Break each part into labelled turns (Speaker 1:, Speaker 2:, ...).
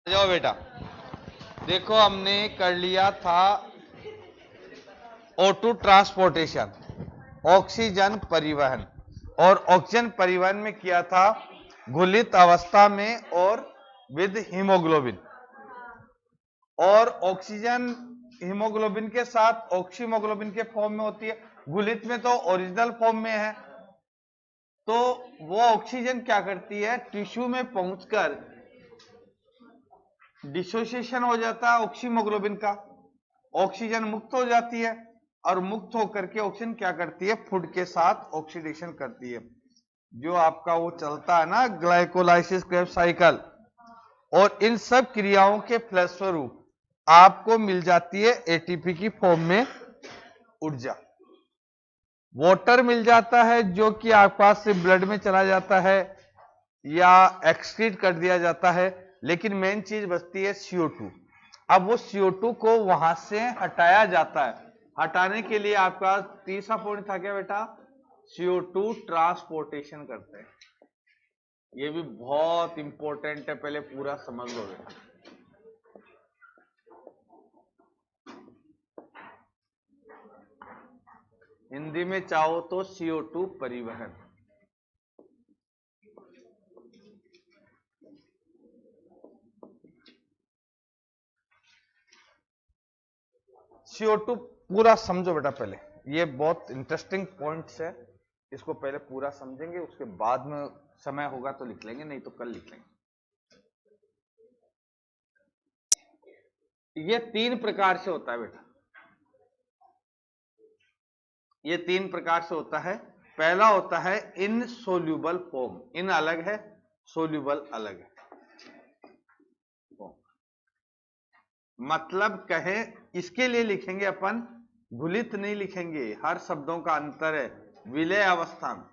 Speaker 1: जाओ बेटा, देखो हमने कर लिया था O2 ट्रांसपोर्टेशन, ऑक्सीजन परिवहन, और ऑक्सीजन परिवहन में किया था घुलित अवस्था में और विद हीमोग्लोबिन, और ऑक्सीजन हीमोग्लोबिन के साथ ऑक्सीमोग्लोबिन के फॉर्म में होती है, घुलित में तो ओरिजिनल फॉर्म में है। तो वो ऑक्सीजन क्या करती है, टिश्यू में पहुंचकर डिसोसिएशन हो जाता है ऑक्सीमोग्लोबिन का, ऑक्सीजन मुक्त हो जाती है, और मुक्त होकर के ऑक्सीजन क्या करती है, फूड के साथ ऑक्सीडेशन करती है, जो आपका वो चलता है ना ग्लाइकोलाइसिस क्रेब्स साइकिल। और इन सब क्रियाओं के फलस्वरूप आपको मिल जाती है एटीपी की फॉर्म में ऊर्जा। वाटर मिल जाता है जो कि आपके पास से ब्लड में चला जाता है या एक्सक्रीट कर दिया जाता है, लेकिन मेन चीज बचती है CO2। अब वो CO2 को वहां से हटाया जाता है। हटाने के लिए आपका तीसरा पॉइंट था क्या बेटा, CO2 ट्रांसपोर्टेशन करते हैं। ये भी बहुत इंपॉर्टेंट है, पहले पूरा समझ लो बेटा। हिंदी में चाहो तो CO2 परिवहन। CO2 पूरा समझो बेटा पहले, ये बहुत इंटरेस्टिंग पॉइंट्स है, इसको पहले पूरा समझेंगे, उसके बाद में समय होगा तो लिख लेंगे, नहीं तो कल लिख लेंगे। ये 3 प्रकार से होता है बेटा, ये 3 प्रकार से होता है। पहला होता है इनसोल्यूबल फॉर्म, इन अलग है, सोल्यूबल अलग है। मतलब कहे इसके लिए लिखेंगे अपन, घुलित नहीं लिखेंगे, हर शब्दों का अंतर है। विलय अवस्था में,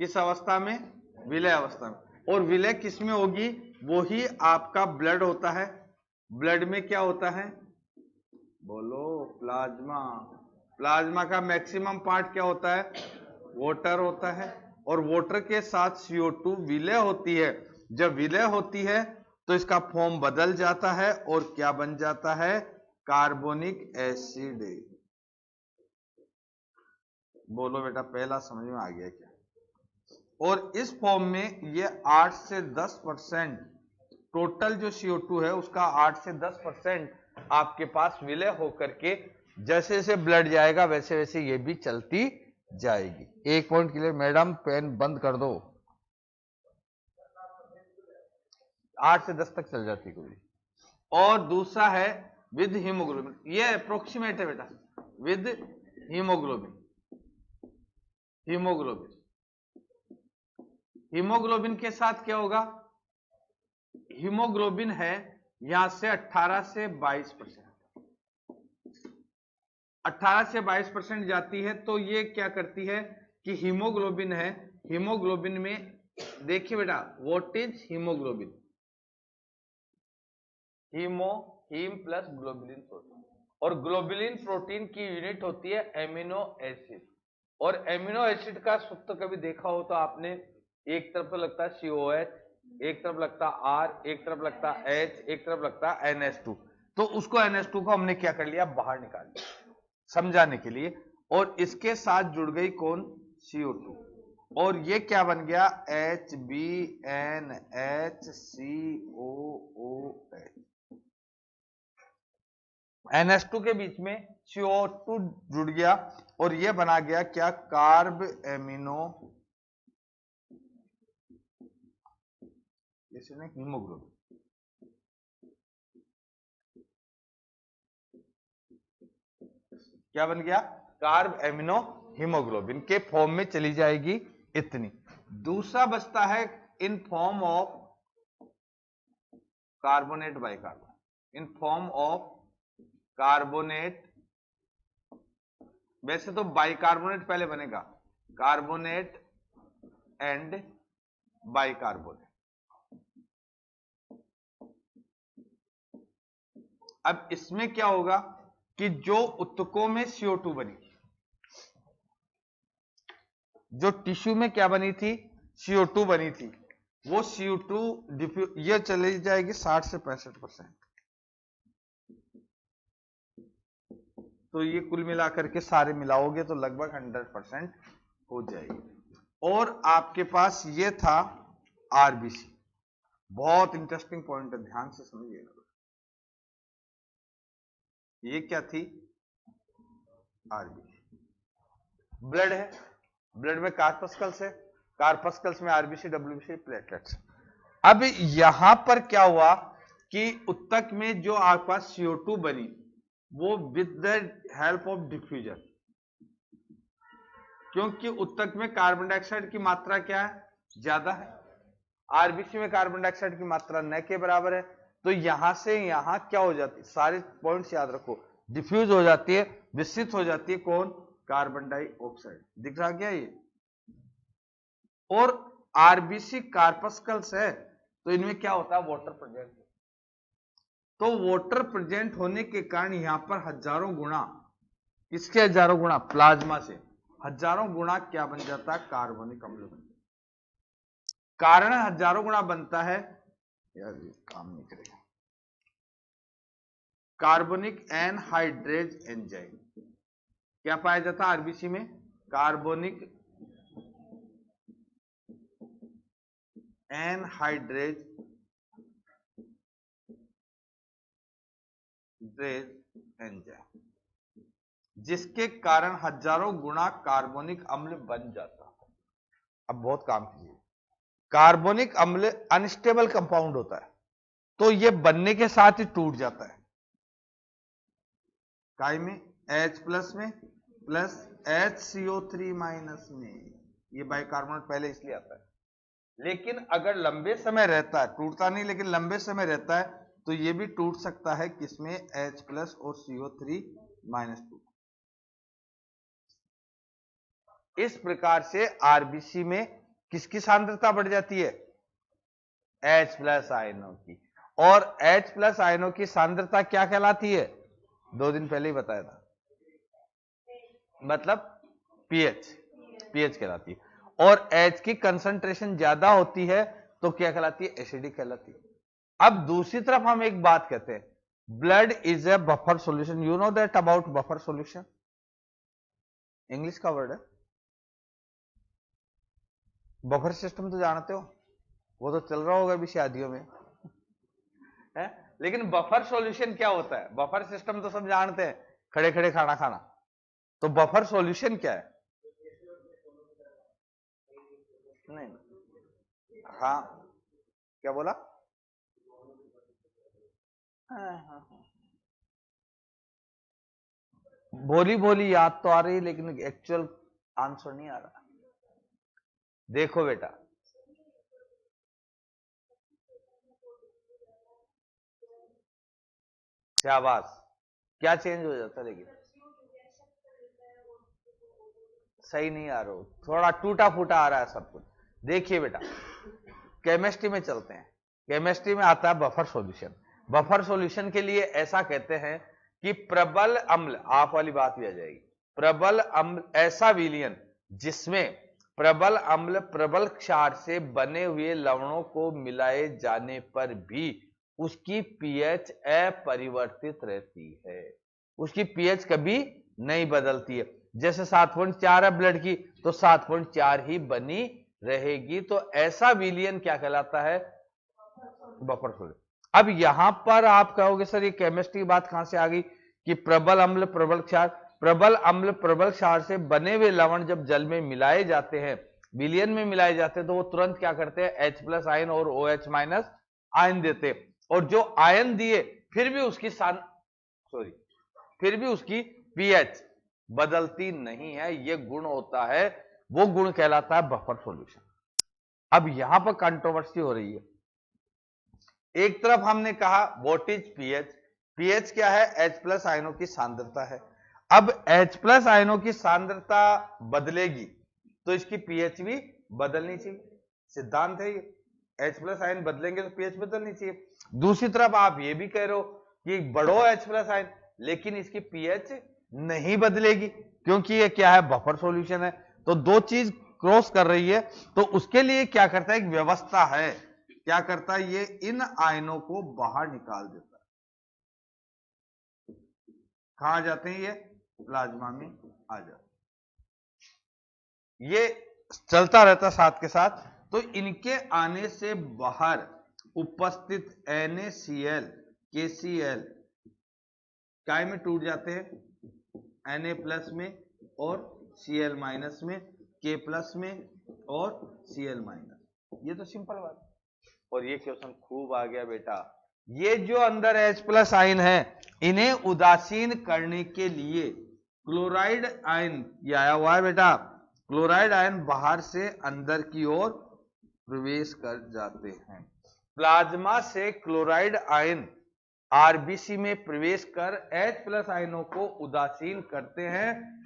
Speaker 1: किस अवस्था में, विलय अवस्था में। और विलय किस में होगी, वो ही आपका ब्लड होता है। ब्लड में क्या होता है, बोलो, प्लाज्मा। प्लाज्मा का मैक्सिमम पार्ट क्या होता है, वाटर होता है, और वाटर के साथ CO2 विलय होती है। जब विलय होती है तो इसका फॉर्म बदल जाता है और क्या बन जाता है, कार्बोनिक एसिड। बोलो बेटा, पहला समझ में आ गया क्या। और इस फॉर्म में ये 8 से 10% टोटल जो CO2 है उसका 8 से 10% आपके पास विलय होकर के जैसे जैसे ब्लड जाएगा वैसे वैसे ये भी चलती जाएगी। एक पॉइंट के लिए मैडम पेन बंद कर दो, 8 से 10 तक चल जाती है कोई। और दूसरा है विद हीमोग्लोबिन, ये अप्रोक्सीमेट है बेटा, विद हीमोग्लोबिन। हीमोग्लोबिन, हीमोग्लोबिन के साथ क्या होगा, हीमोग्लोबिन है यहां से 18 से 22%, 18 से 22% जाती है। तो ये क्या करती है कि हीमोग्लोबिन है, हीमोग्लोबिन में देखिए बेटा, what is haemoglobin, haem plus globulin protein, और ग्लोबुलिन प्रोटीन की यूनिट होती है एमिनो एसिड। और एमिनो एसिड का सूत्र कभी देखा हो तो आपने, एक तरफ तो लगता है COH, एक तरफ लगता है R, एक तरफ लगता है H, एक तरफ लगता है NH2। तो उसको NH2 को हमने क्या कर लिया, बाहर निकाल लिया समझाने के लिए, और इसके साथ जुड़ गई कौन, CO2, और ये क्या बन गया, HBNHCOOH। NH2 के बीच में CO2 जुड़ गया और ये बना गया क्या, कार्ब एमिनो हीमोग्लोबिन। क्या बन गया, कार्ब एमिनो हीमोग्लोबिन के फॉर्म में चली जाएगी इतनी। दूसरा बचता है in form of carbonate bicarbonate, in form of carbonate, वैसे तो बाइकार्बोनेट पहले बनेगा, कार्बोनेट एंड बाइकार्बोनेट। अब इसमें क्या होगा कि जो उत्तकों में CO2 बनी, जो टिश्यू में क्या बनी थी, CO2 बनी थी, वो CO2 ये चली जाएगी 60 से 65%। तो ये कुल मिलाकर के सारे मिलाओगे तो लगभग 100% हो जाएगी। और आपके पास ये था आरबीसी, बहुत इंटरेस्टिंग पॉइंट है, ध्यान से समझिएगा। ये क्या थी? आरबीसी। ब्लड है, ब्लड में कार्पस्कल्स है, कार्पस्कल्स में आरबीसी, डब्ल्यूबीसी, प्लेटलेट्स। अब यहां पर क्या हुआ कि उत्तक में जो आपके पास CO2 बनी वो with the help of diffusion, क्योंकि उत्तक में कार्बन डाइऑक्साइड की मात्रा क्या है? ज्यादा है। आरबीसी में कार्बन डाइऑक्साइड की मात्रा न के बराबर है। तो यहां से यहां क्या हो जाती है? सारे पॉइंट्स याद रखो, डिफ्यूज हो जाती है, विस्तृत हो जाती है। कौन? Carbon dioxide. दिख रहा क्या ये? और आरबीसी कार्पस्कल्स है तो इनमें क्या होता है? Water present. तो वाटर प्रेजेंट होने के कारण यहां पर हजारों गुना, किसके हजारों गुना? प्लाज्मा से हजारों गुना क्या बन जाता है? कार्बनिक अम्ल बन जाता है। कारण हजारों गुना बनता है, यार ये काम नहीं करेगा, कार्बनिक एनहाइड्रेज एंजाइम। क्या पाया जाता है आरबीसी में? कार्बनिक एनहाइड्रेज एंजाइम, जिसके कारण हजारों गुना कार्बनिक अम्ल बन जाता है। अब बहुत काम कीजिए, कार्बनिक अम्ल अनस्टेबल कंपाउंड होता है, तो यह बनने के साथ ही टूट जाता है। काय में? H+ में प्लस HCO3- में। ये बाइकार्बोनेट पहले इसलिए आता है, लेकिन अगर लंबे समय रहता है, टूटता नहीं लेकिन लंबे समय रहता है, तो ये भी टूट सकता है। किसमें? H+ और CO3-2। इस प्रकार से आरबीसी में किसकी सांद्रता बढ़ जाती है? H+ आयनों की। और H+ आयनों की सांद्रता क्या कहलाती है? 2 दिन पहले ही बताया था, मतलब पीएच कहलाती है। और H की कंसंट्रेशन ज्यादा होती है तो क्या कहलाती है? एसिडिक कहलाती है। अब दूसरी तरफ हम एक बात कहते हैं, blood is a buffer solution. You know that about buffer solution? English का वर्ड है। बफर सिस्टम तो जानते हो, वो तो चल रहा होगा अभी शादियों में है? लेकिन बफर सॉल्यूशन क्या होता है? बफर सिस्टम तो सब जानते हैं, खड़े खड़े खाना खाना। तो बफर सॉल्यूशन क्या है? नहीं, हाँ, क्या बोला? हाँ। भोली भोली याद तो आ रही, लेकिन एक्चुअल आंसर नहीं आ रहा। देखो बेटा, शाबाश, क्या चेंज हो जाता है? लेकिन सही नहीं आ रहा, थोड़ा टूटा फूटा आ रहा है सब कुछ। देखिए बेटा, केमिस्ट्री में चलते हैं। केमिस्ट्री में आता है बफर सॉल्यूशन। बफर सॉल्यूशन के लिए ऐसा कहते हैं कि प्रबल अम्ल, आप वाली बात भी आ जाएगी, प्रबल अम्ल ऐसा विलयन जिसमें प्रबल अम्ल प्रबल क्षार से बने हुए लवणों को मिलाए जाने पर भी उसकी पीएच अपरिवर्तित रहती है, उसकी पीएच कभी नहीं बदलती है। जैसे 7.4 है ब्लड की, तो 7.4 ही बनी रहेगी। तो ऐसा विलयन क्या कहलाता है? Buffer solution. अब यहां पर आप कहोगे सर ये केमिस्ट्री की बात कहां से आ गई कि प्रबल अम्ल प्रबल क्षार? प्रबल अम्ल प्रबल क्षार से बने हुए लवण जब जल में मिलाए जाते हैं, विलयन में मिलाए जाते हैं, तो वो तुरंत क्या करते हैं? H+ आयन और OH- आयन देते हैं। और जो आयन दिए फिर भी उसकी पीएच बदलती नहीं है। ये गुण होता है, वो गुण कहलाता है बफर सॉल्यूशन। अब यहां पर कंट्रोवर्सी हो रही है। एक तरफ हमने कहा व्हाट इज पीएच? पीएच क्या है? H+ आयनों की सांद्रता है। अब H+ आयनों की सांद्रता बदलेगी तो इसकी पीएच भी बदलनी चाहिए, सिद्धांत है ये। H+ आयन बदलेंगे तो पीएच बदलनी चाहिए। दूसरी तरफ आप ये भी कह रहे हो कि बढ़ो H+ आयन, लेकिन इसकी पीएच नहीं बदलेगी, क्योंकि ये क्या है? बफर सॉल्यूशन है। तो दो चीज क्रॉस कर रही है, तो उसके लिए क्या करता है, एक व्यवस्था है, क्या करता है, ये इन आयनों को बाहर निकाल देता है। कहां आ जाते हैं ये, प्लाज्मा में आ जाते हैं। ये चलता रहता साथ के साथ। तो इनके आने से बाहर उपस्थित NaCl KCl काय में टूट जाते हैं, Na प्लस में और Cl माइनस में, K प्लस में और Cl माइनस। ये तो सिंपल बात है। और ये क्वेश्चन खूब आ गया बेटा, ये जो अंदर H प्लस आयन है, इन्हें उदासीन करने के लिए क्लोराइड आयन ये आया हुआ है बेटा, क्लोराइड आयन बाहर से अंदर की ओर प्रवेश कर जाते हैं। प्लाज्मा से क्लोराइड आयन आरबीसी में प्रवेश कर H प्लस आयनों को उदासीन करते हैं।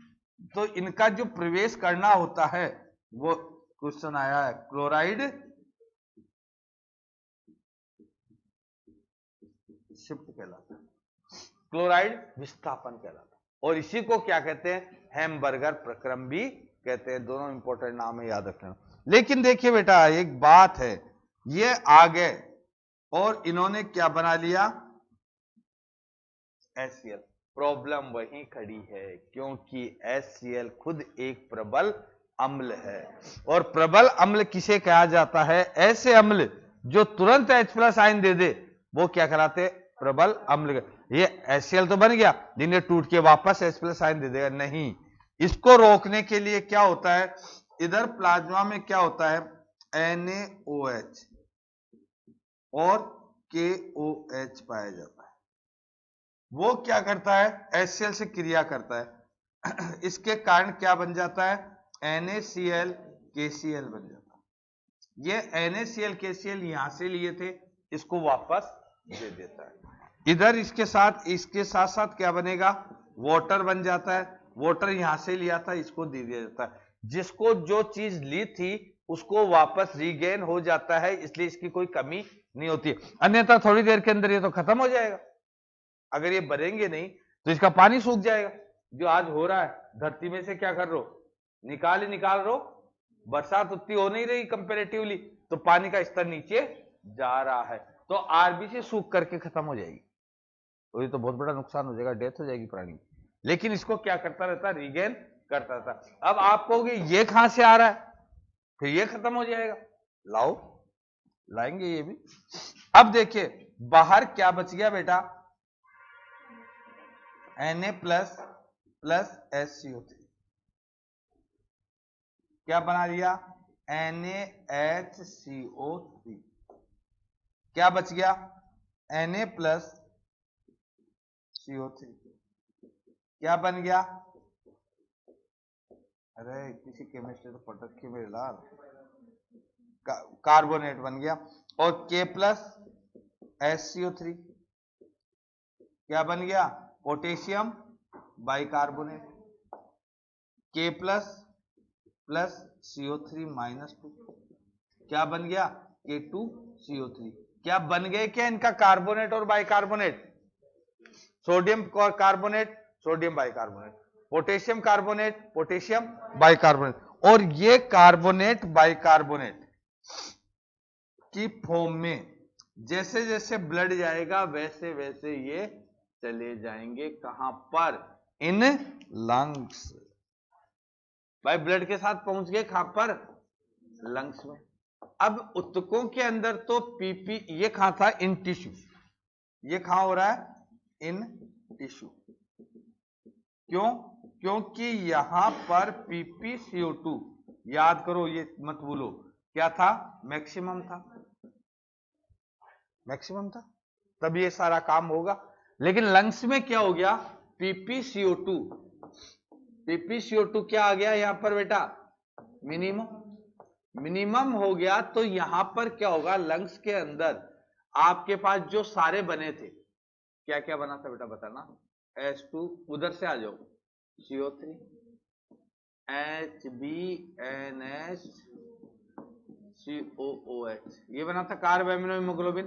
Speaker 1: तो इनका जो प्रवेश करना होता है वो क्वेश्चन आया है, क्लोराइड शिफ्ट कहलाता है, क्लोराइड विस्थापन कहलाता है, और इसी को क्या कहते हैं, हैमबर्गर प्रक्रम भी कहते हैं। दोनों इंपॉर्टेंट नाम है, याद रखना। लेकिन देखिए बेटा, एक बात है, ये आ गए और इन्होंने क्या बना लिया, HCl। प्रॉब्लम वहीं खड़ी है, क्योंकि HCl खुद एक प्रबल अम्ल है, और प्रबल अम्ल किसे कहा जाता है, ऐसे अम्ल जो तुरंत H प्लस आयन दे दे वो क्या कहलाते, प्रबल अम्ल। ये HCl तो बन गया, दिन ये टूट के वापस H प्लस आयन दे देगा, नहीं। इसको रोकने के लिए क्या होता है, इधर प्लाज्मा में क्या होता है, NaOH और KOH पाया जाता है। वो क्या करता है, HCl से क्रिया करता है, इसके कारण क्या बन जाता है, NaCl KCl बन जाता है। ये NaCl KCl यहां से लिए थे, इसको वापस दे देता है। इधर इसके साथ साथ क्या बनेगा, वाटर बन जाता है, वाटर यहां से लिया था, इसको दे दिया जाता है। जिसको जो चीज ली थी उसको वापस रीगेन हो जाता है, इसलिए इसकी कोई कमी नहीं होती। अन्यथा थोड़ी देर के अंदर ये तो खत्म हो जाएगा, अगर ये भरेंगे नहीं तो इसका पानी सूख जाएगा। जो आज हो रहा है, धरती में से क्या कर रो, निकाल ही निकाल रो, बरसात उतनी हो नहीं रही कंपेरेटिवली, तो पानी का स्तर नीचे जा रहा है, तो आरबीसी सूख करके खत्म हो जाएगी, तो ये तो बहुत बड़ा नुकसान हो जाएगा, डेथ हो जाएगी प्राणी। लेकिन इसको क्या करता रहता, रीगेन करता रहता। अब आप कहोगे ये कहां से आ रहा है, फिर ये खत्म हो जाएगा, लाओ लाएंगे ये भी। अब देखिए बाहर क्या बच गया बेटा, Na प्लस प्लस HCO3 क्या बना दिया, NaHCO3। क्या बच गया, Na प्लस CO3 क्या बन गया, अरे किसी केमिस्ट्री तो पटक के मेरे लाल, कार्बोनेट बन गया। और K प्लस HCO3 क्या बन गया, potassium bicarbonate. K plus plus CO3 minus 2 क्या बन गया, K2CO3। क्या बन गए क्या इनका, कार्बोनेट और bicarbonate, sodium carbonate sodium bicarbonate, potassium carbonate potassium bicarbonate. और ये कार्बोनेट बाइकार्बोनेट की फॉर्म में जैसे जैसे ब्लड जाएगा वैसे वैसे ये चले जाएंगे, कहां पर, इन लंग्स। भाई ब्लड के साथ पहुंच गए कहां पर, लंग्स में। अब ऊतकों के अंदर तो पीपी, ये कहां था, इन टिश्यू, ये कहां हो रहा है, इन टिश्यू। क्यों, क्योंकि यहां पर PpCO2, याद करो ये मत भूलो, क्या था, मैक्सिमम था, मैक्सिमम था, तब ये सारा काम होगा। लेकिन लंग्स में क्या हो गया, PpCO2, PpCO2 क्या आ गया यहां पर बेटा, मिनिमम, मिनिमम हो गया। तो यहां पर क्या होगा, लंग्स के अंदर आपके पास जो सारे बने थे, क्या क्या बना था बेटा बताना, H2, उधर से आ जाओ, CO3, HBNH COOH, ये बना था कार्ब एमिनो हीमोग्लोबिन।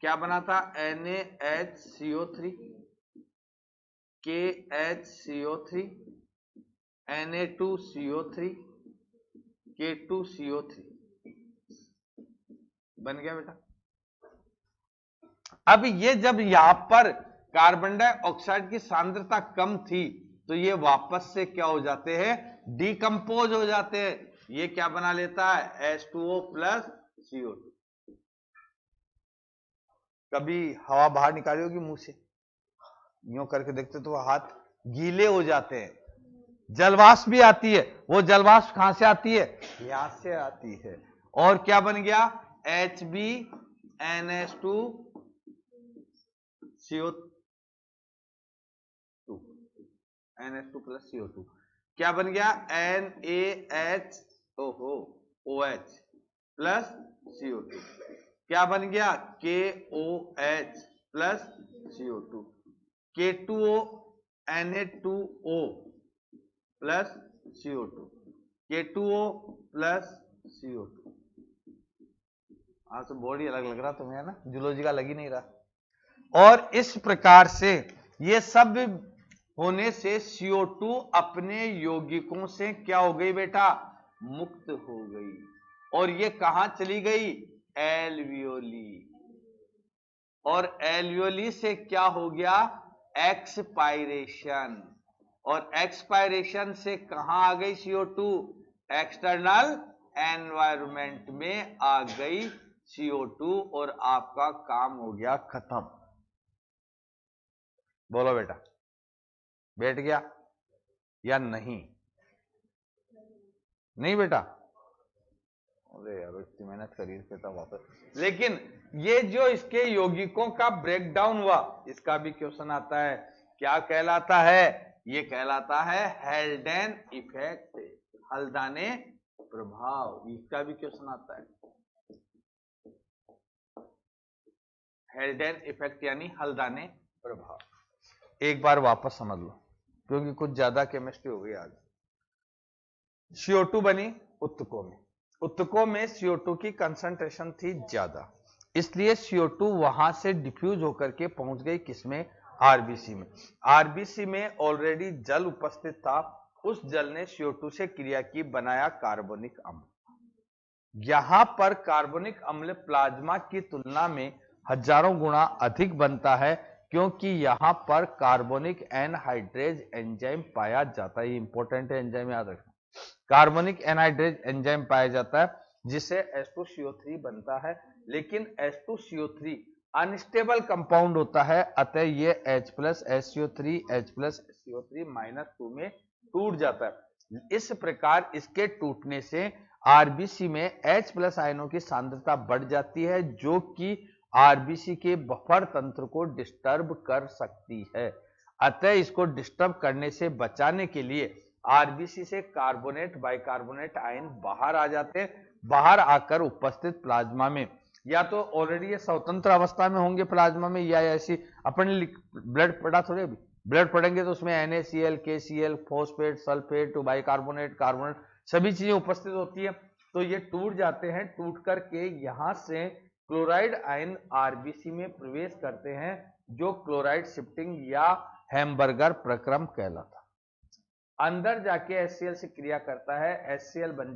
Speaker 1: क्या बना था, NaHCO3 KHCO3 Na2CO3 K2CO3 बन गया बेटा। अब ये जब यहां पर कार्बन डाइऑक्साइड की सांद्रता कम थी तो ये वापस से क्या हो जाते हैं, डिकम्पोज हो जाते हैं। ये क्या बना लेता है, H2O प्लस CO2। कभी हवा बाहर निकाली होगी मुंह से, यूं करके देखते तो हाथ गीले हो जाते हैं। जलवाष्प भी आती है, वो जलवाष्प कहां से आती है, यहां से आती है। और क्या बन गया, HbNH2 CO2 NH2 plus CO2 क्या बन गया, NaOH प्लस CO2 क्या बन गया, KOH plus CO2 K2O Na2O plus CO2 K2O plus CO2। आज तो बॉडी अलग लग रहा तुम्हें, है ना, जूलॉजी का लग ही नहीं रहा। और इस प्रकार से ये सब होने से CO2 अपने यौगिकों से क्या हो गई बेटा, मुक्त हो गई। और ये कहां चली गई, एल्वियोली। और एल्वियोली से क्या हो गया, एक्सपायरेशन। और एक्सपायरेशन से कहां आ गई CO2, एक्सटर्नल एनवायरमेंट में आ गई CO2 और आपका काम हो गया खत्म। बोलो बेटा, बैठ गया या नहीं, नहीं बेटा, अरे यार इतनी मेहनत करी फिर तो वापस। लेकिन ये जो इसके यौगिकों का ब्रेकडाउन हुआ, इसका भी क्वेश्चन आता है, क्या कहलाता है, ये कहलाता है हेल्डेन इफेक्ट, हल्दाने प्रभाव। इसका भी क्वेश्चन आता है, हेल्डेन इफेक्ट यानी हल्दाने प्रभाव। एक बार वापस समझ लो क्योंकि कुछ ज्यादा केमिस्ट्री हो गई आज। CO2 बनी उत्तकों में, उत्तकों में CO2 की कंसंट्रेशन थी ज्यादा, इसलिए CO2 वहां से डिफ्यूज होकर के पहुंच गई किसमें, आरबीसी में। आरबीसी में ऑलरेडी जल उपस्थित था, उस जल ने CO2 से क्रिया की, बनाया कार्बोनिक अम्ल। यहां पर कार्बोनिक अम्ल प्लाज्मा की तुलना में हजारों गुना अधिक बनता है क्योंकि यहां पर कार्बोनिक एनहाइड्रेज एंजाइम पाया जाता है। इंपॉर्टेंट है, एंजाइम याद रखना। कार्बोनिक एनहाइड्रेज एंजाइम पाया जाता है जिससे H2CO3 बनता है, लेकिन H2CO3 अनस्टेबल कंपाउंड होता है, अतः ये H plus SCO3 H plus SCO3 -2 में टूट जाता है। इस प्रकार इसके टूटने से आरबीसी में H प्लस आयनों की सांद्रता बढ़ जाती है जो कि आरबीसी के बफर तंत्र को डिस्टर्ब कर सकती है। अतः इसको डिस्टर्ब करने से बचाने के लिए आरबीसी से कार्बोनेट बाइकार्बोनेट आयन बाहर आ जाते हैं। बाहर आकर उपस्थित प्लाज्मा में या तो ऑलरेडी ये स्वतंत्र अवस्था में होंगे प्लाज्मा में, या ऐसी अपन ब्लड पढ़ा थोड़े, अभी ब्लड पढ़ेंगे तो उसमें NaCl KCl phosphate sulphate bicarbonate carbonate सभी चीजें उपस्थित होती है। तो ये टूट जाते हैं, टूट करके यहां से क्लोराइड आयन आरबीसी में प्रवेश करते हैं जो क्लोराइड शिफ्टिंग या हैमबर्गर प्रक्रम कहलाता। अंदर जाके HCl से क्रिया करता है, HCl बन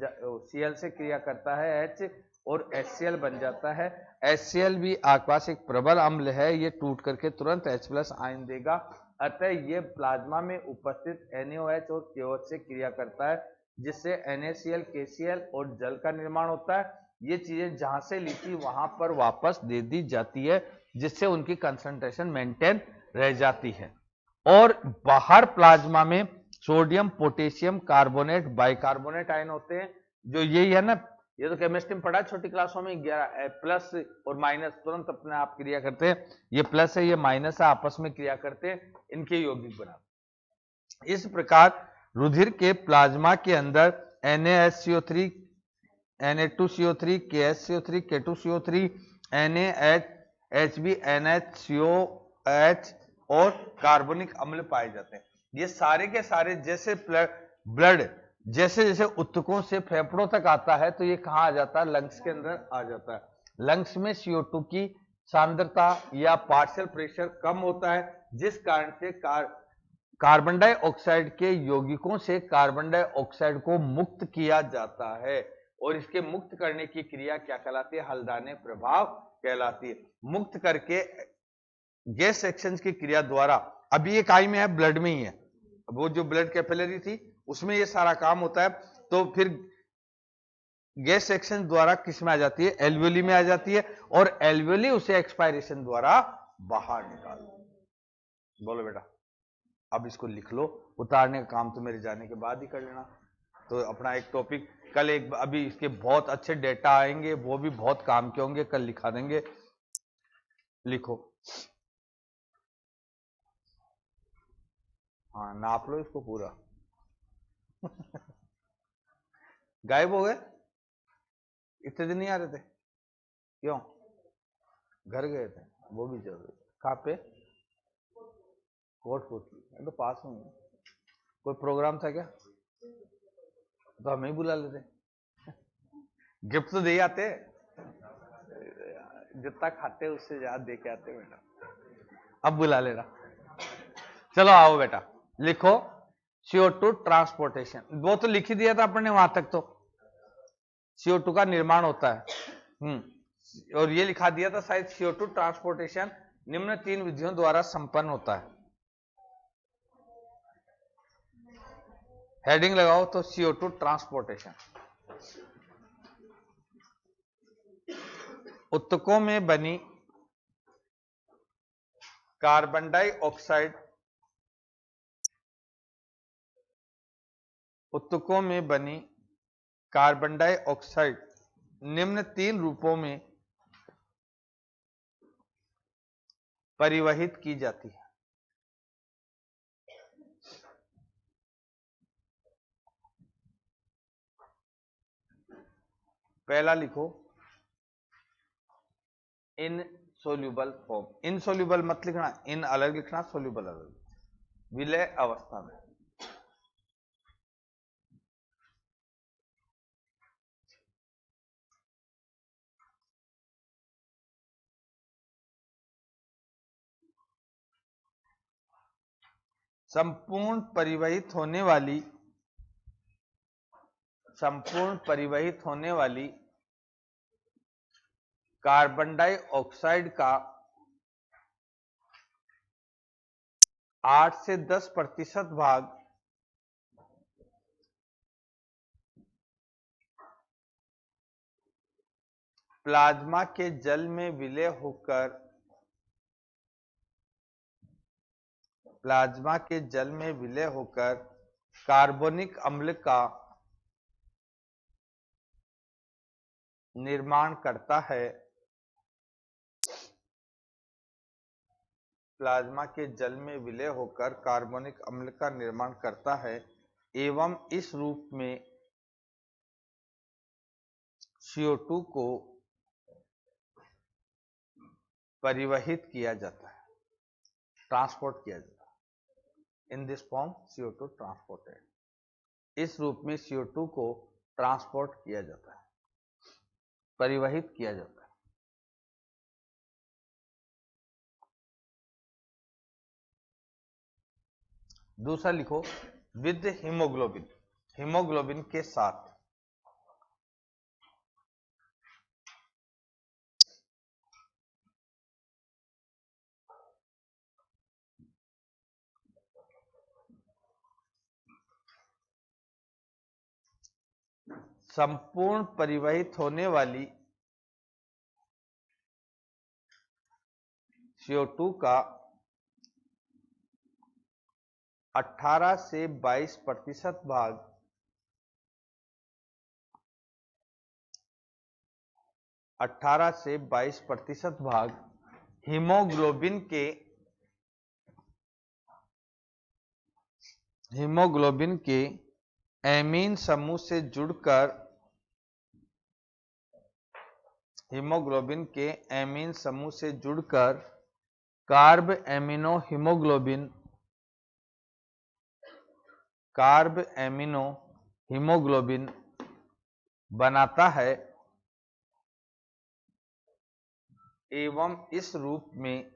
Speaker 1: Cl से क्रिया करता है H और HCl बन जाता है। HCl भी आकाशिक प्रबल अम्ल है, ये टूट करके तुरंत H प्लस आयन देगा, अतः ये प्लाज्मा में उपस्थित NaOH और KOH से क्रिया करता है जिससे NaCl KCl और जल का निर्माण होता है। ये चीजें जहां से ली थी वहां पर वापस दे दी जाती है जिससे उनकी कंसंट्रेशन मेंटेन रह जाती है। और बाहर प्लाज्मा में sodium potassium carbonate bicarbonate ion होते हैं, जो यही है ना, ये तो केमिस्ट्री में पढ़ा छोटी क्लासों में, 11 प्लस और माइनस तुरंत अपने आप क्रिया करते हैं, ये प्लस है ये माइनस है, आपस में क्रिया करते हैं, इनके यौगिक बनाते। इस प्रकार रुधिर के प्लाज्मा के अंदर NaSCO3 Na2CO3 KSCO3 K2CO3 NaH HbNH और कार्बनिक अम्ल पाए जाते हैं। ये सारे के सारे जैसे ब्लड जैसे जैसे उत्तकों से फेफड़ों तक आता है तो ये कहां आ जाता है, लंग्स के अंदर आ जाता है। लंग्स में CO2 की सांद्रता या पार्शियल प्रेशर कम होता है जिस कारण से कार्बन डाइऑक्साइड के यौगिकों से कार्बन डाइऑक्साइड को मुक्त किया जाता है और इसके मुक्त करने की क्रिया क्या कहलाती है? हल्दाने प्रभाव कहलाती है। मुक्त करके गैस एक्सचेंज की क्रिया द्वारा, अभी ये काई में है, ब्लड में ही है, वो जो ब्लड कैपिलरी थी उसमें ये सारा काम होता है, तो फिर गैस एक्सचेंज द्वारा किस में आ जाती है? एल्वियोली में आ जाती है और एल्वियोली उसे एक्सपायरेशन द्वारा बाहर निकाल। बोलो बेटा, अब इसको लिख लो, उतारने का काम तो मेरे जाने के बाद ही कर लेना। तो अपना एक टॉपिक कल, एक अभी इसके बहुत अच्छे डेटा आएंगे, वो भी बहुत काम के होंगे, कल लिखा देंगे। लिखो, हाँ नाप लो इसको पूरा। गायब हो गए, इतने दिन नहीं आ रहे थे, क्यों? घर गए थे, वो भी जरूरी। कहाँ पे? कोटपुतली, तो पास में ही। कोई प्रोग्राम था क्या? तो हमें ही बुला लेते, गिफ्ट तो दे आते, जितना खाते उससे ज्यादा दे के आते बेटा। अब बुला लेना। चलो आओ बेटा, लिखो CO2 ट्रांसपोर्टेशन, वो तो लिख ही दिया था अपन ने वहां तक, तो CO2 का निर्माण होता है। और ये लिखा दिया था शायद, CO2 ट्रांसपोर्टेशन निम्न 3 विधियों द्वारा संपन्न होता है। हेडिंग लगाओ तो CO2 ट्रांसपोर्टेशन। उत्तकों में बनी कार्बन डाइऑक्साइड, उत्तकों में बनी कार्बन डाइऑक्साइड निम्न 3 रूपों में परिवहित की जाती है। पहला लिखो इनसोल्यूबल फॉर्म। इनसोल्यूबल मत लिखना, इन अलग लिखना, सोल्यूबल अलग, विलय अवस्था में। संपूर्ण परिवहित होने वाली कार्बन डाइऑक्साइड का 8 से 10% भाग प्लाज्मा के जल में विलय होकर कार्बोनिक अम्ल का निर्माण करता है। प्लाज्मा के जल में विलय होकर कार्बोनिक अम्ल का निर्माण करता है एवं इस रूप में CO2 को परिवहित किया जाता है, ट्रांसपोर्ट किया जाता है। In this form CO2 transported, इस रूप में CO2 को ट्रांसपोर्ट किया जाता है, परिवहित किया जाता है। दूसरा लिखो विद हीमोग्लोबिन, हीमोग्लोबिन के साथ। संपूर्ण परिवहित होने वाली CO2 का 18 से 22% भाग हीमोग्लोबिन के एमीन समूह से जुड़कर कार्ब एमिनो हीमोग्लोबिन बनाता है एवं इस रूप में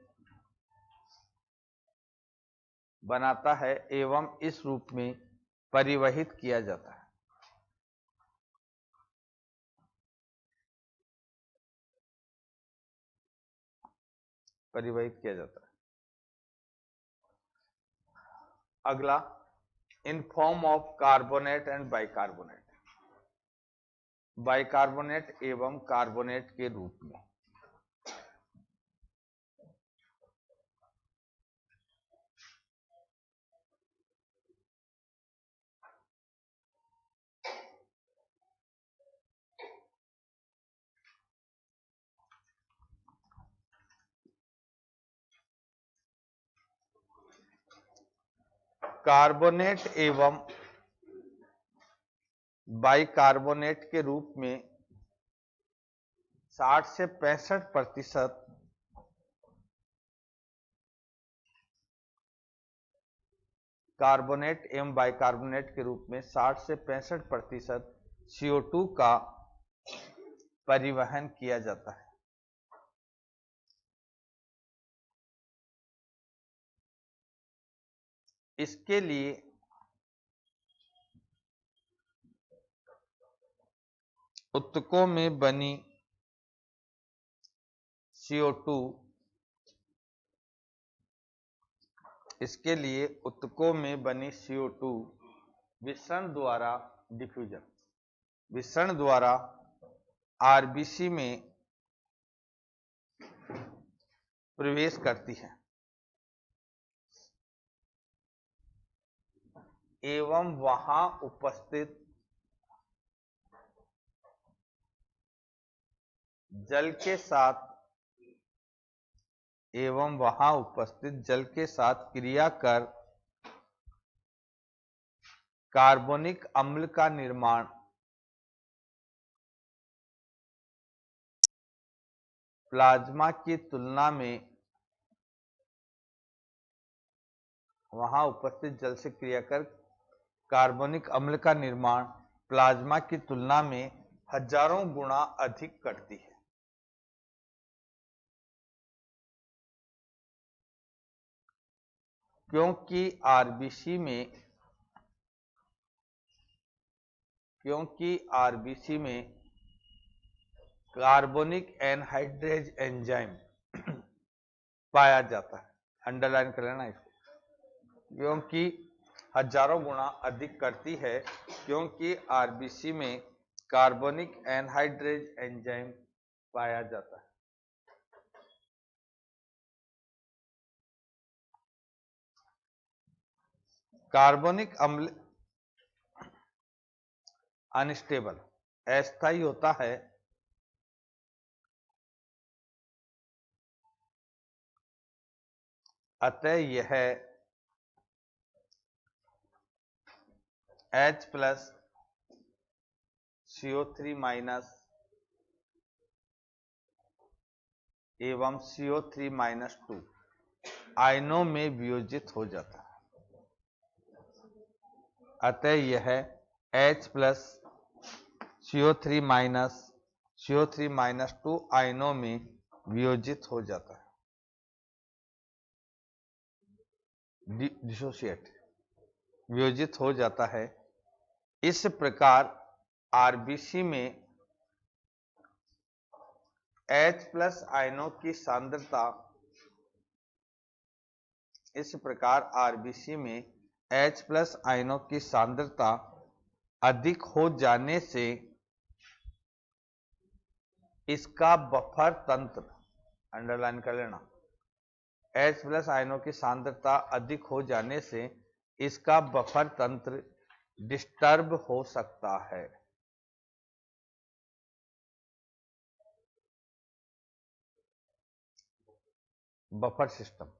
Speaker 1: बनाता है एवं इस रूप में परिवहित किया जाता है। परिवहित किया जाता है। अगला, in form of carbonate and bicarbonate, bicarbonate एवं कार्बोनेट के रूप में। कार्बोनेट एवं बाइकार्बोनेट के रूप में 60 से 65% कार्बोनेट एवं बाइकार्बोनेट के रूप में 60 से 65% CO2 का परिवहन किया जाता है। इसके लिए उत्तकों में बनी CO2 इसके लिए उत्तकों में बनी CO2 विसरण द्वारा डिफ्यूजन, विसरण द्वारा आरबीसी में प्रवेश करती है एवं वहां उपस्थित जल के साथ क्रिया कर कार्बोनिक अम्ल का निर्माण प्लाज्मा की तुलना में, वहां उपस्थित जल से क्रिया कर कार्बोनिक अम्ल का निर्माण प्लाज्मा की तुलना में हजारों गुना अधिक करती है। क्योंकि आरबीसी में कार्बोनिक एनहाइड्रेज एंजाइम पाया जाता है। अंडरलाइन कर लेना इसको, क्योंकि हजारों गुना अधिक करती है, क्योंकि आरबीसी में कार्बोनिक एनहाइड्रेज एंजाइम पाया जाता है। कार्बोनिक अम्ल अनस्टेबल, अस्थायी होता है, अतः यह H+CO3- एवं CO3- आयनों में वियोजित हो जाता है। अतः यह H+CO3- आयनों में वियोजित हो जाता है, डिसोसिएट, वियोजित हो जाता है। इस प्रकार आरबीसी में H+ आयनों की सांद्रता, इस प्रकार आरबीसी में H+ आयनों की सांद्रता अधिक हो जाने से इसका बफर तंत्र, अंडरलाइन कर लेना, H+ आयनों की सांद्रता अधिक हो जाने से इसका बफर तंत्र डिस्टर्ब हो सकता है। बफर सिस्टम,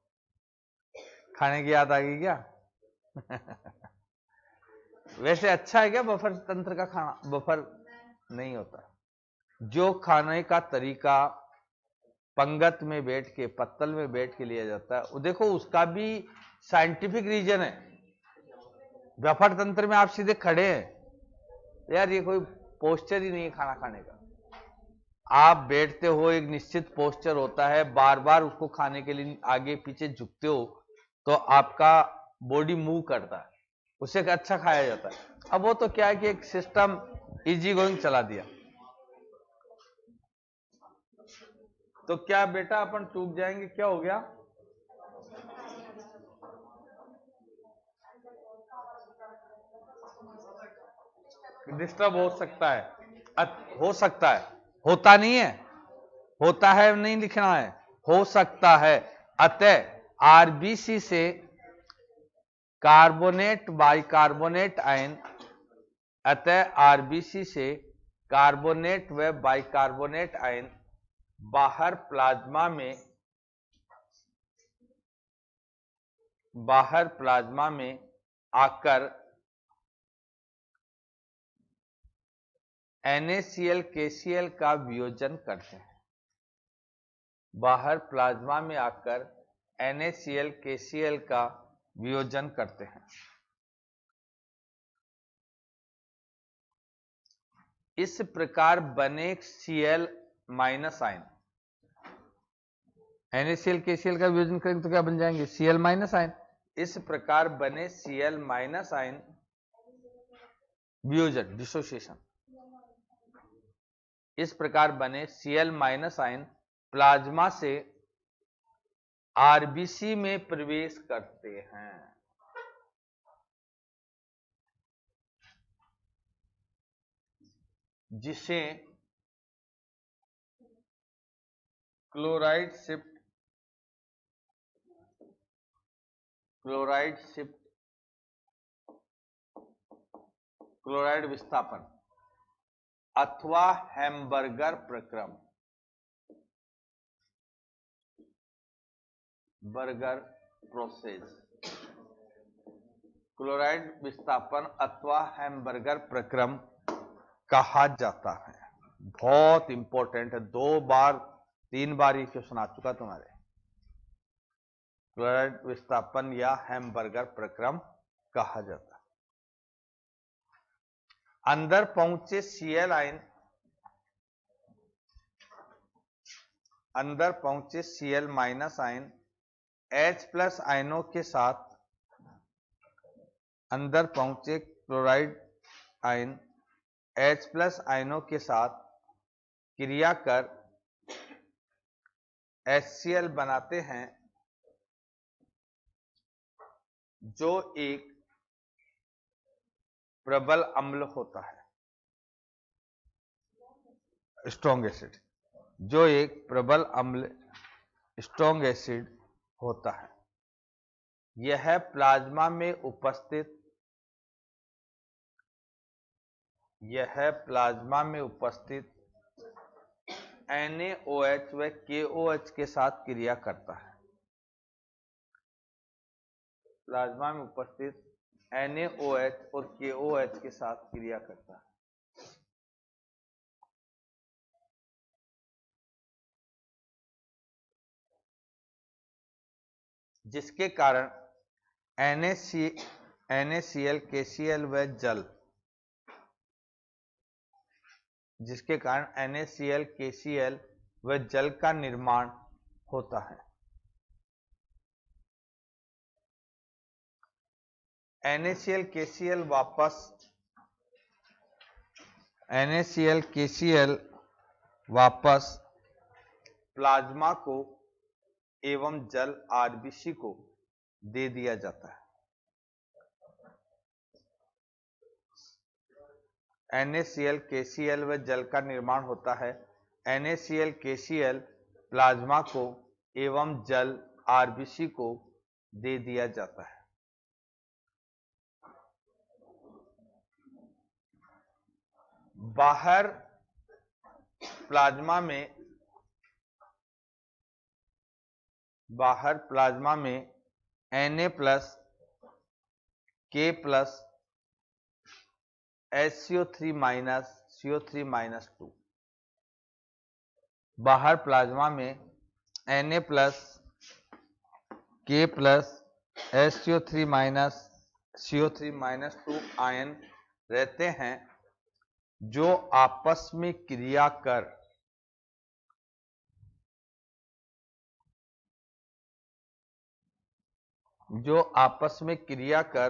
Speaker 1: खाने की याद आ गई क्या? वैसे अच्छा है क्या बफर तंत्र का खाना? बफर नहीं होता। जो खाने का तरीका पंगत में बैठ के, पत्तल में बैठ के लिया जाता है, वो देखो उसका भी साइंटिफिक रीजन है। बफर तंत्र में आप सीधे खड़े हैं यार, ये कोई पोस्चर ही नहीं है खाना खाने का। आप बैठते हो, एक निश्चित पोस्चर होता है, बार बार उसको खाने के लिए आगे पीछे झुकते हो, तो आपका बॉडी मूव करता है, उसे अच्छा खाया जाता है। अब वो तो क्या है कि एक सिस्टम इजी गोइंग चला दिया, तो क्या बेटा अपन चूक जाएंगे? क्या हो गया? डिस्टर्ब हो सकता है, हो सकता है, होता नहीं है, होता है नहीं लिखना है, हो सकता है। अतः आरबीसी से कार्बोनेट बाइकार्बोनेट आयन, अतः आरबीसी से कार्बोनेट व बाइकार्बोनेट आयन बाहर प्लाज्मा में आकर NaCl KCl का वियोजन करते हैं। बाहर प्लाज्मा में आकर NaCl KCl का वियोजन करते हैं। इस प्रकार बने Cl minus ion, NaCl KCl का वियोजन करेंगे तो क्या बन जाएंगे? Cl minus ion. इस प्रकार बने Cl माइनस आयन वियोजन, डिसोसिएशन, इस प्रकार बने Cl माइनस आयन प्लाज्मा से आरबीसी में प्रवेश करते हैं। जिसे क्लोराइड विस्थापन अथवा हैम्बर्गर प्रक्रम, बर्गर प्रोसेस, क्लोराइड विस्थापन अथवा हैम्बर्गर प्रक्रम कहा जाता है। बहुत इंपॉर्टेंट है, 2 बार 3 बार ये क्वेश्चन आ चुका तुम्हारे। क्लोराइड विस्थापन या हैम्बर्गर प्रक्रम कहा जाता है। अंदर पहुंचे Cl आयन, अंदर पहुंचे Cl minus ion H plus आयनों के साथ, अंदर पहुंचे क्लोराइड आयन H प्लस आयनों के साथ क्रिया कर HCl बनाते हैं, जो एक प्रबल अम्ल होता है, स्ट्रॉन्ग एसिड, जो एक प्रबल अम्ल स्ट्रॉन्ग एसिड होता है। यह प्लाज्मा में उपस्थित NaOH व KOH के साथ क्रिया करता है। प्लाज्मा में उपस्थित NaOH और KOH के साथ क्रिया करता है, जिसके कारण NaCl KCl व जल, जिसके कारण NaCl KCl व जल का निर्माण होता है। NaCl KCl वापस प्लाज्मा को एवं जल आरबीसी को दे दिया जाता है। NaCl KCl व जल का निर्माण होता है। NaCl KCl प्लाज्मा को एवं जल आरबीसी को दे दिया जाता है। बाहर प्लाज्मा में Na plus K plus SCO3 minus CO3 minus 2, बाहर प्लाज्मा में Na plus K plus SCO3 minus CO3 minus 2 ion रहते हैं, जो आपस में क्रिया कर जो आपस में क्रिया कर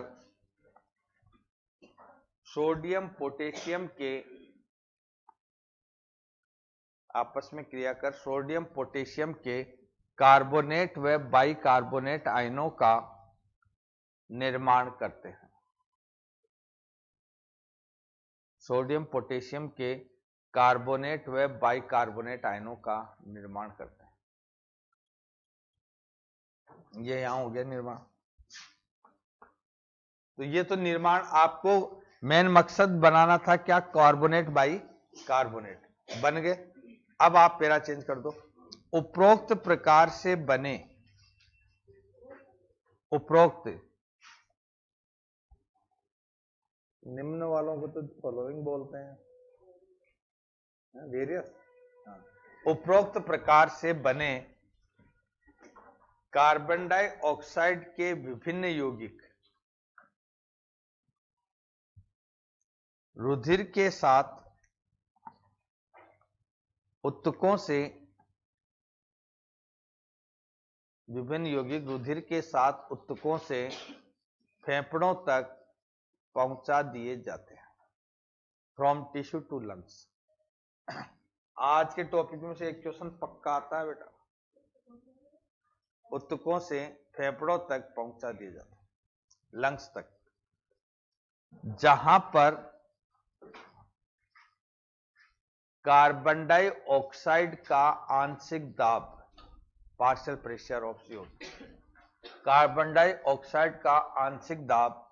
Speaker 1: सोडियम पोटेशियम के कार्बोनेट व बाइकार्बोनेट आयनों का निर्माण करते हैं। सोडियम पोटेशियम के कार्बोनेट व बाइकार्बोनेट आयनों का निर्माण करते हैं। ये यहां हो गया निर्माण। तो ये तो निर्माण आपको मेन मकसद बनाना था क्या, कार्बोनेट बाई कार्बोनेट बन गए। अब आप पैरा चेंज कर दो। उपरोक्त प्रकार से बने, उपरोक्त निम्न वालों को तो फॉलोइंग बोलते हैं, वेरियस। उपरोक्त प्रकार से बने कार्बन डाइऑक्साइड के विभिन्न यौगिक रुधिर के साथ उत्तकों से, विभिन्न यौगिक रुधिर के साथ उत्तकों से फेफड़ों तक पहुंचा दिए जाते हैं। From tissue to lungs. आज के टॉपिक में से एक क्वेश्चन पक्का आता है बेटा, उत्तकों से फेफड़ों तक पहुंचा दिए जाते हैं, लंग्स तक, जहां पर कार्बन डाइऑक्साइड का आंशिक दाब, partial pressure of CO2, carbon dioxide का आंशिक दाब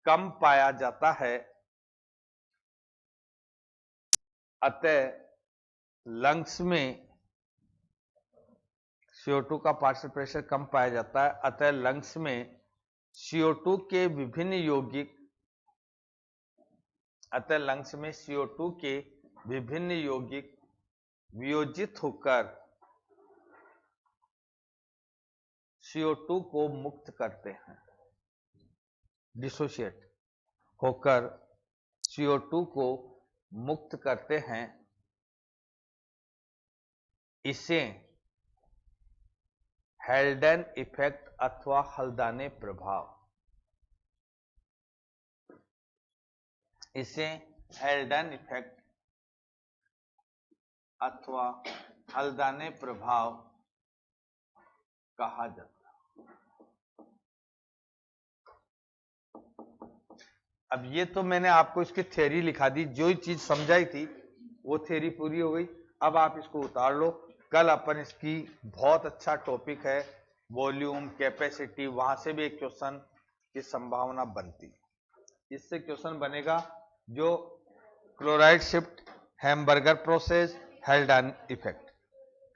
Speaker 1: कम पाया जाता है, अतः लंग्स में CO2 का पार्शियल प्रेशर कम पाया जाता है, अतः लंग्स में CO2 के विभिन्न यौगिक, अतः लंग्स में CO2 के विभिन्न यौगिक वियोजित होकर CO2 को मुक्त करते हैं, डिसोशिएट होकर CO2 को मुक्त करते हैं। इसे हेल्डन इफेक्ट अथवा हल्दाने प्रभाव, इसे हेल्डन इफेक्ट अथवा हल्दाने प्रभाव कहा जाता है। अब ये तो मैंने आपको इसकी थ्योरी लिखा दी, जो चीज समझाई थी वो थ्योरी पूरी हो गई। अब आप इसको उतार लो। कल अपन इसकी बहुत अच्छा टॉपिक है वॉल्यूम कैपेसिटी, वहां से भी एक क्वेश्चन की संभावना बनती है। इससे क्वेश्चन बनेगा जो chloride shift, hamburger process, हेल्डन effect,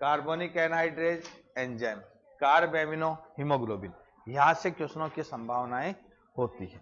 Speaker 1: carbonic anhydrase enzyme, carb amino haemoglobin, यहां से क्वेश्चनों की संभावनाएं होती है।